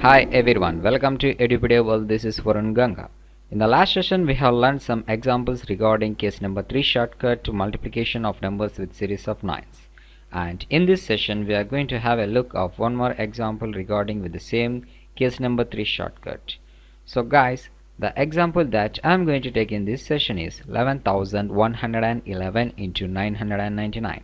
Hi everyone, welcome to Edupedia World. This is Varun Ganga. In the last session, we have learned some examples regarding case number 3 shortcut to multiplication of numbers with series of 9s. And in this session, we are going to have a look of one more example regarding with the same case number 3 shortcut. So guys, the example that I am going to take in this session is 11,111 into 999.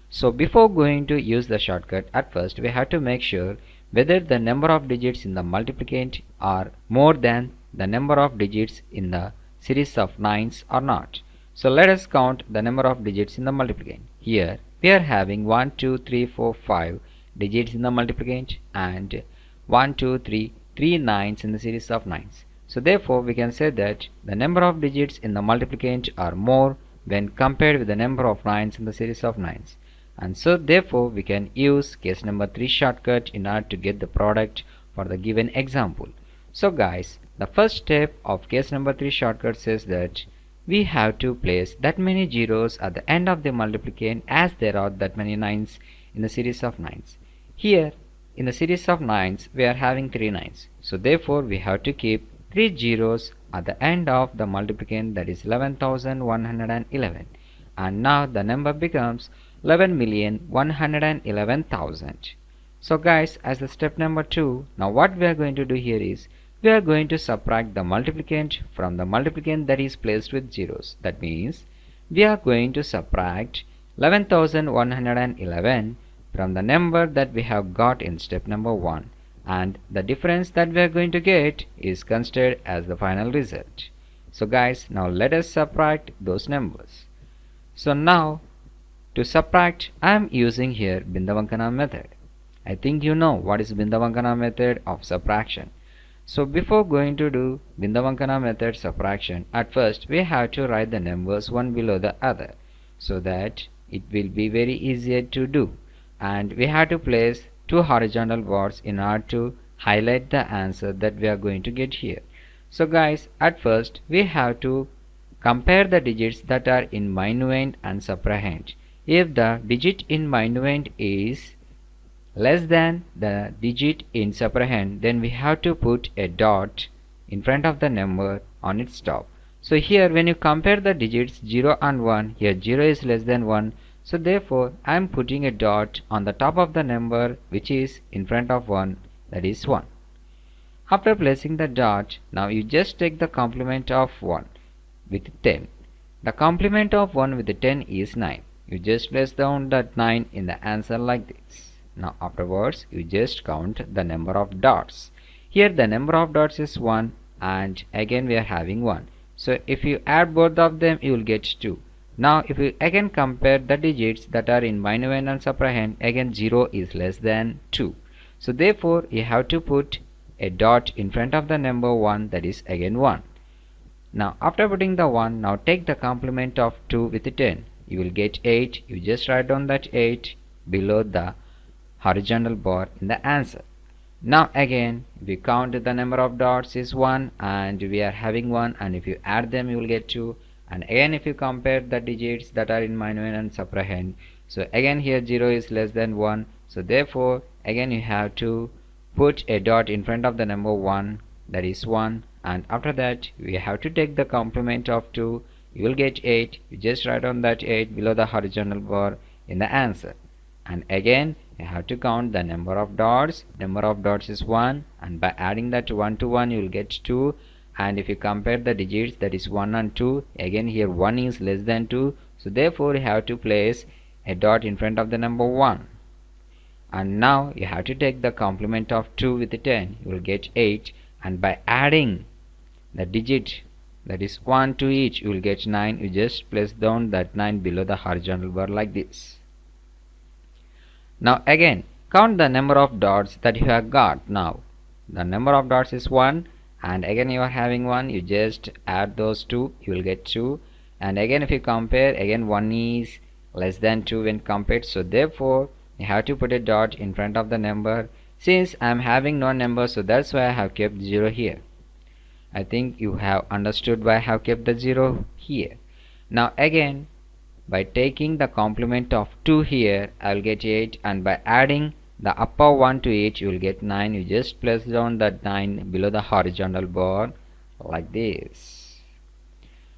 So before going to use the shortcut, at first we have to make sure whether the number of digits in the multiplicand are more than the number of digits in the series of 9s or not. So let us count the number of digits in the multiplicand. Here we are having 1, 2, 3, 4, 5 digits in the multiplicand and 1, 2, 3, 3 nines in the series of 9s. So therefore we can say that the number of digits in the multiplicand are more when compared with the number of 9s in the series of 9s. And so therefore we can use case number 3 shortcut in order to get the product for the given example. So guys, the first step of case number 3 shortcut says that we have to place that many zeros at the end of the multiplicand as there are that many 9s in the series of 9s. Here in the series of 9s we are having 3 9s. So therefore we have to keep 3 zeros at the end of the multiplicand, that is 11,111, and now the number becomes 11,111,000. So guys, as the step number 2, now what we are going to do here is we are going to subtract the multiplicand from the multiplicand that is placed with zeros. That means we are going to subtract 11,111 from the number that we have got in step number 1, and the difference that we are going to get is considered as the final result. So guys, now let us subtract those numbers. So now to subtract, I am using here Bindavankana method. I think you know what is Bindavankana method of subtraction. So before going to do Bindavankana method subtraction, at first we have to write the numbers one below the other so that it will be very easier to do. And we have to place two horizontal bars in order to highlight the answer that we are going to get here. So guys, at first we have to compare the digits that are in minuend and subtrahend. If the digit in minuend is less than the digit in subtrahend, then we have to put a dot in front of the number on its top. So here when you compare the digits 0 and 1, here 0 is less than 1. So therefore I am putting a dot on the top of the number which is in front of 1, that is 1. After placing the dot, now you just take the complement of 1 with 10. The complement of 1 with 10 is 9. You just place down that 9 in the answer like this. Now afterwards you just count the number of dots. Here the number of dots is 1 and again we are having 1. So if you add both of them you will get 2. Now if you again compare the digits that are in minuend and subtrahend, again 0 is less than 2. So therefore you have to put a dot in front of the number 1, that is again 1. Now after putting the 1, now take the complement of 2 with 10. You will get 8. You just write down that 8 below the horizontal bar in the answer. Now again we count the number of dots is 1 and we are having 1, and if you add them you will get 2. And again if you compare the digits that are in minuend and subtrahend, so again here 0 is less than 1. So therefore again you have to put a dot in front of the number 1, that is 1, and after that we have to take the complement of 2. You will get 8. You just write on that 8 below the horizontal bar in the answer. And again you have to count the number of dots. Number of dots is 1, and by adding that 1 to 1 you will get 2. And if you compare the digits, that is 1 and 2, again here 1 is less than 2. So therefore you have to place a dot in front of the number 1. And now you have to take the complement of 2 with 10. You will get 8, and by adding the digit, that is 1 to each, you will get 9. You just place down that 9 below the horizontal bar like this. Now again count the number of dots that you have got. Now the number of dots is 1, and again you are having 1. You just add those 2, you will get 2. And again if you compare, again 1 is less than 2 when compared. So therefore you have to put a dot in front of the number. Since I am having no number, so that's why I have kept 0 here. I think you have understood why I have kept the 0 here. Now again by taking the complement of 2 here, I will get 8, and by adding the upper one to each, you will get 9. You just place down that 9 below the horizontal bar like this.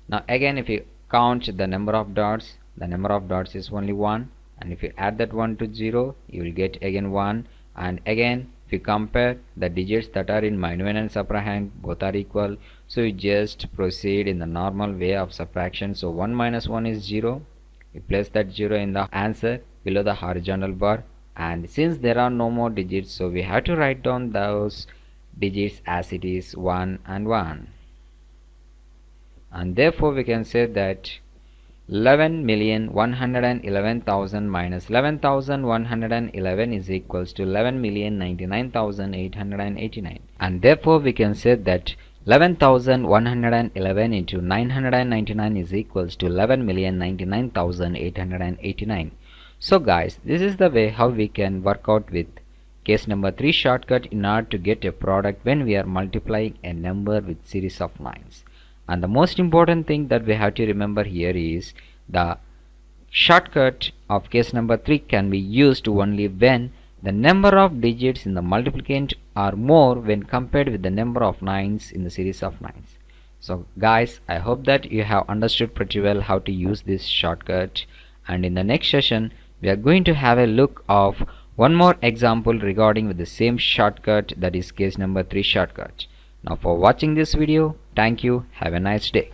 Now again, if you count the number of dots, the number of dots is only 1, and if you add that 1 to 0, you will get again 1. And again, if you compare the digits that are in minus and subtrahend, both are equal, so you just proceed in the normal way of subtraction. So 1 minus 1 is 0. You place that 0 in the answer below the horizontal bar, and since there are no more digits, so we have to write down those digits as it is 1 and 1, and therefore we can say that 11,111,000 minus 11,111 is equals to 11,099,889, and therefore we can say that 11,111 into 999 is equals to 11,099,889. So guys, this is the way how we can work out with case number 3 shortcut in order to get a product when we are multiplying a number with series of lines. And the most important thing that we have to remember here is the shortcut of case number 3 can be used only when the number of digits in the multiplicand are more when compared with the number of lines in the series of lines. So guys, I hope that you have understood pretty well how to use this shortcut, and in the next session we are going to have a look of one more example regarding with the same shortcut, that is case number 3 shortcut. Now for watching this video, thank you, have a nice day.